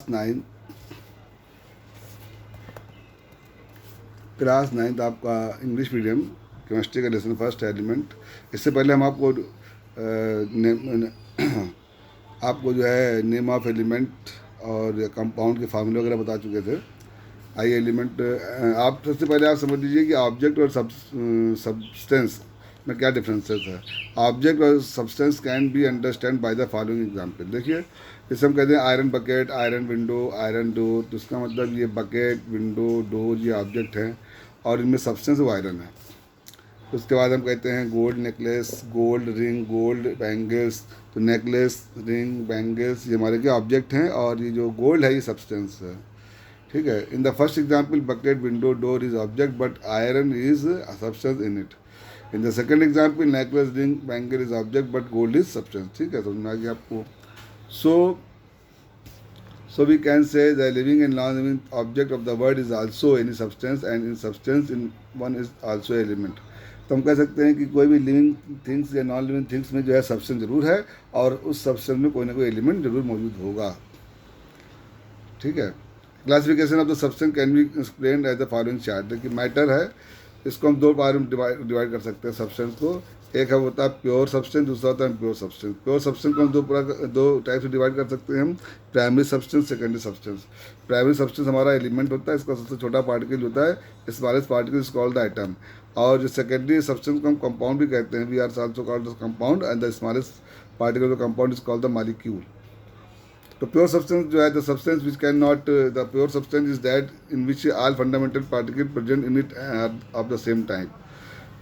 9 class 9 आपका English medium chemistry का lesson first element. इससे पहले हम आपको आपको जो है नेम ऑफ एलिमेंट और कंपाउंड के फार्मूले वगैरह बता चुके थे। आई एलिमेंट आप सबसे पहले आप समझ लीजिए कि ऑब्जेक्ट और सब्सटेंस में क्या डिफरेंसेस है। ऑब्जेक्ट और substance can be understand by the following example. देखिए, जैसे हम कहते हैं iron bucket, iron window, iron door, तो इसका मतलब ये बकेट, विंडो, डोर ये ऑब्जेक्ट हैं और इनमें सब्सटेंस वो आयरन है। उसके बाद हम कहते हैं gold necklace, gold ring, gold bangles, तो नेकलेस, रिंग, बैंगल्स ये हमारे क्या ऑब्जेक्ट हैं और ये जो गोल्ड है ये सब्सटेंस है। ठीक है। In the first example bucket, window, door is object but iron is substance in it. In the second example necklace, ring, bangle is object but gold is substance. ठीक है, समझ में आ गया आपको। So we can say the living and non-living object of the world is also any substance and in substance in one is also element। तो हम कह सकते हैं कि कोई भी लिविंग थिंग्स या नॉन लिविंग थिंग्स में जो है सब्सटेंस जरूर है और उस सब्सटेंस में कोई ना कोई एलिमेंट जरूर मौजूद होगा। ठीक है। Classification of the substance can be explained as the following chart. देखिए, मैटर है, इसको हम दो पार्ट में डिवाइड कर सकते हैं सब्सटेंस को। एक है होता है प्योर सब्सटेंस, दूसरा होता है प्योर सब्सटेंस। प्योर सब्सटेंस को हम दो टाइप से डिवाइड कर सकते हैं हम, primary substance, secondary substance. Primary substance हमारा एलिमेंट होता है, इसका सबसे छोटा पार्टिकल होता है, smallest particle is called the atom. और जो सेकेंडरी सब्सटेंस को हम कंपाउंड भी कहते हैं, we are also called the compound and the smallest particle of compound is called the molecule. तो प्योर सब्सटेंस जो है the substance which can not, the pure substance is that in which all fundamental particle present in it of the same time.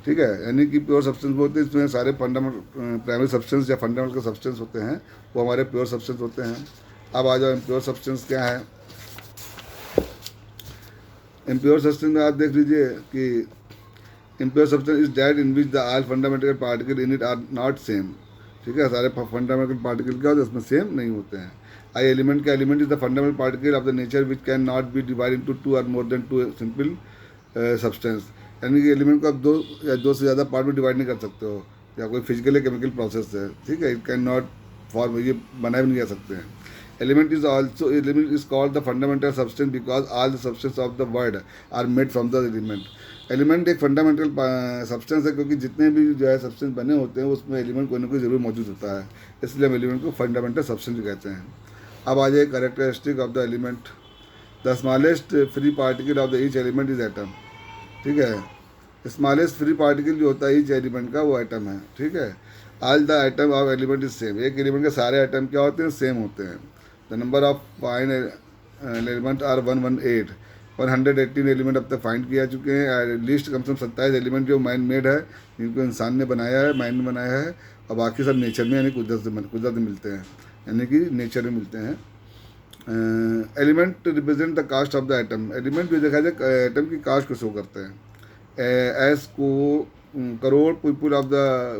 ठीक है, यानी कि pure substance बोलते हैं इसमें सारे फंडामेंटल प्राइमरी सब्सटेंस या फंडामेंटल सब्सटेंस होते हैं, वो हमारे प्योर सब्सटेंस होते हैं। अब आ जाओ इम्प्योर सब्सटेंस क्या है। इम्प्योर सब्सटेंस में आप देख लीजिए कि impure substance is that in which the all fundamental particle in it are not same. ठीक है, सारे फंडामेंटल पार्टिकल क्या होते हैं इसमें सेम नहीं होते हैं। आई एलिमेंट का element is the fundamental particle of the nature which can not be divide into two or more than two simple substance. यानी कि एलिमेंट को आप दो या दो से ज़्यादा पार्ट में डिवाइड नहीं कर सकते हो, या कोई फिजिकल या केमिकल प्रोसेस है। ठीक है, इट कैन नॉट फॉर्म, ये बनाए भी नहीं जा सकते हैं। Element is called the fundamental substance because all the substance of the world are made from the element. Element एक फंडामेंटल सब्सटेंस है क्योंकि जितने भी जो है सब्सटेंस बने होते हैं उसमें एलिमेंट कोई ना कोई जरूर मौजूद होता है, इसलिए हम एलिमेंट को फंडामेंटल सब्सटेंस भी कहते हैं। अब आ जाए characteristic of the element. The smallest free particle of the each element is atom. ठीक है, स्मॉलेस्ट फ्री पार्टिकल जो होता है ईच एलिमेंट का वो एटम है। ठीक है, all the atom of element is same. एक एलिमेंट के सारे एटम क्या होते हैं, सेम होते हैं। The number of find element are 118। 118 element अब तक फाइंड किया चुके हैं। लिस्ट कम से कम 27 एलिमेंट जो मैन मेड है, जिनको इंसान ने बनाया है, मैन ने बनाया है, और बाकी सब नेचर में यानी कुदरत में मिलते हैं, यानी कि नेचर में मिलते हैं। Element represent the cast of the atom. Element जो देखा जाए एटम की कास्ट को शो करते हैं। एस को crore people of the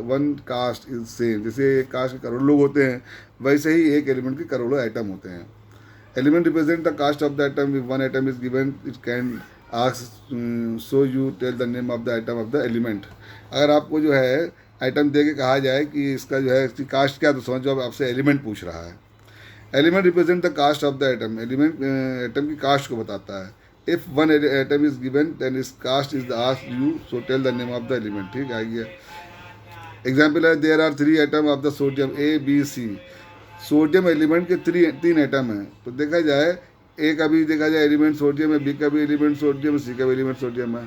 one cast is same. जैसे एक कास्ट के करोड़ लोग होते हैं, वैसे ही एक एलिमेंट के करोड़ों आइटम होते हैं। Element represent the cast of the atom. If one atom is given it can ask so you tell the name of the atom of the element. अगर आपको जो है आइटम दे के कहा जाए कि इसका जो है इसकी कास्ट क्या, तो समझो आपसे एलिमेंट पूछ रहा है। Element represent the cast of the atom. Element atom की कास्ट को बताता है। If one atom is given then इस cast is asked you so tell the name of the element. ठीक है, ये एग्जाम्पल है, there are 3 atom of the sodium A B C. Sodium element के तीन एटम हैं। तो देखा जाए ए का भी देखा जाए एलिमेंट सोडियम है, बी का भी एलिमेंट सोडियम है, सी का भी एलिमेंट सोडियम है।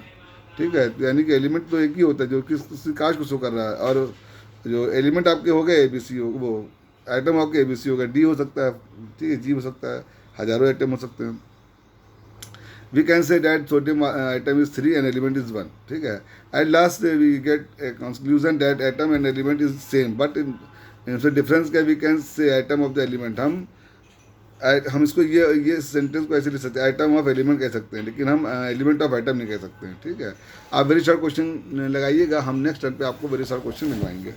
ठीक है, यानी कि एलिमेंट तो एक ही होता है जो किसी कास्ट को शो कर रहा है। और जो एलिमेंट आपके हो गए ए बी सी हो, वो आइटम आपके ए बी सी हो गए, डी हो सकता है, ठीक है, जी हो सकता है, हज़ारों आइटम हो सकते हैं। We can say that sodium atom is 3 and element is 1. ठीक है, at last we get a conclusion that atom and element is same, but in difference क्या we can say atom of the element। हम इसको ये sentence को ऐसे लिख सकते हैं, आइटम ऑफ एलिमेंट कह सकते हैं, लेकिन हम एलिमेंट ऑफ आइटम नहीं कह सकते हैं। ठीक है, आप वेरी शॉर्ट क्वेश्चन लगाइएगा, हम नेक्स्ट टाइम पे आपको वेरी शॉर्ट क्वेश्चन मिलवाएंगे।